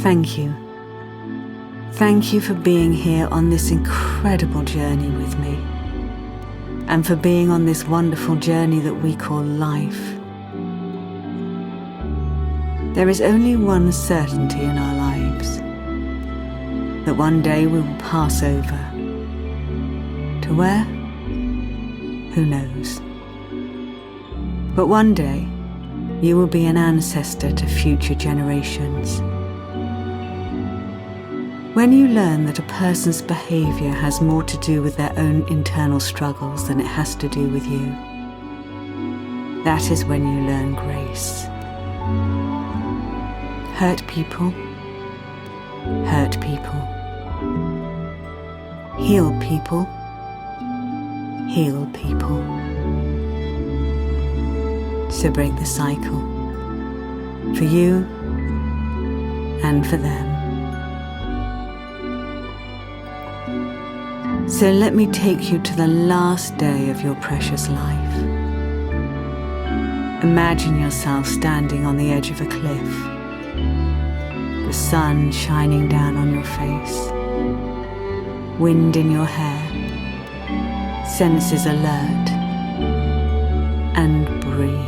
Thank you. Thank you for being here on this incredible journey with me, and for being on this wonderful journey that we call life. There is only one certainty in our lives, that one day we will pass over. To where? Who knows? But one day, you will be an ancestor to future generations. When you learn that a person's behavior has more to do with their own internal struggles than it has to do with you, that is when you learn grace. Hurt people, hurt people. Heal people, heal people. So break the cycle, for you and for them. So let me take you to the last day of your precious life. Imagine yourself standing on the edge of a cliff, the sun shining down on your face, wind in your hair, senses alert, and breathe.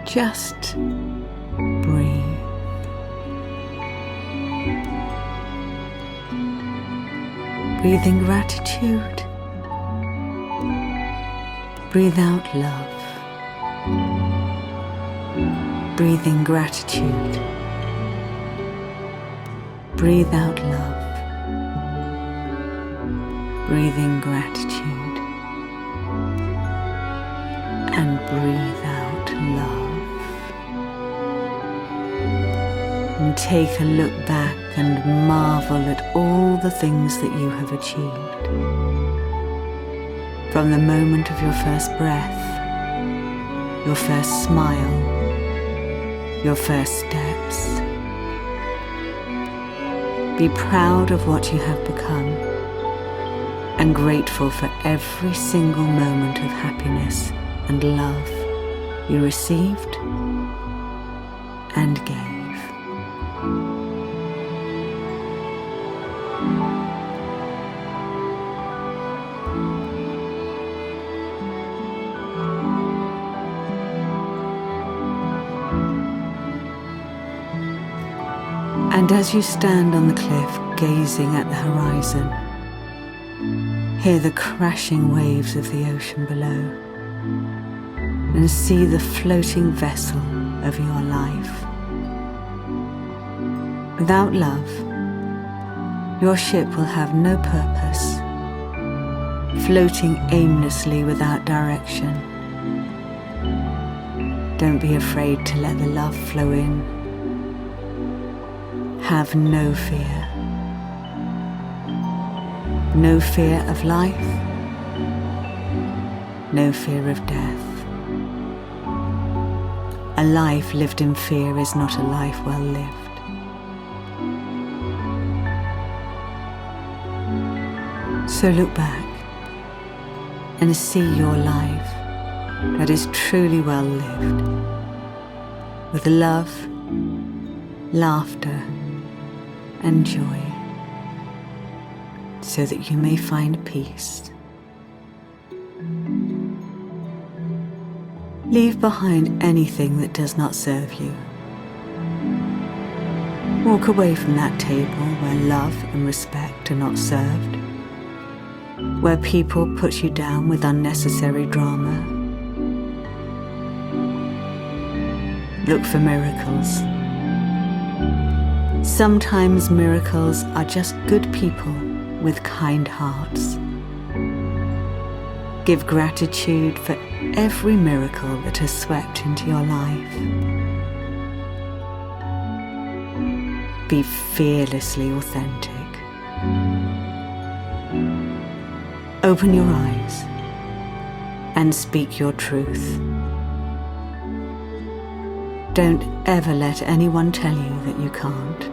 Just breathe. Breathe in gratitude. Breathe out love. Breathe in gratitude. Breathe out love. Breathe in gratitude. And breathe out love. And take a look back and marvel at all the things that you have achieved. From the moment of your first breath, your first smile, your first steps. Be proud of what you have become and grateful for every single moment of happiness and love you received and gave. And as you stand on the cliff gazing at the horizon, hear the crashing waves of the ocean below, and see the floating vessel of your life. Without love, your ship will have no purpose, floating aimlessly without direction. Don't be afraid to let the love flow in. Have no fear. No fear of life, no fear of death. A life lived in fear is not a life well lived. So look back and see your life that is truly well lived, with love, laughter, and joy, so that you may find peace. Leave behind anything that does not serve you. Walk away from that table where love and respect are not served, where people put you down with unnecessary drama. Look for miracles. Sometimes miracles are just good people with kind hearts. Give gratitude for every miracle that has swept into your life. Be fearlessly authentic. Open your eyes and speak your truth. Don't ever let anyone tell you that you can't.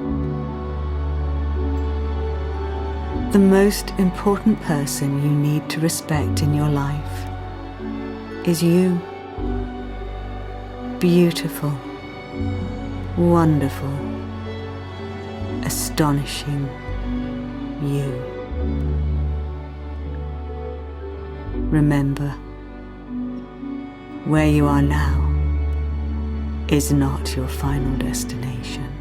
The most important person you need to respect in your life is you. Beautiful, wonderful, astonishing you. Remember, where you are now is not your final destination.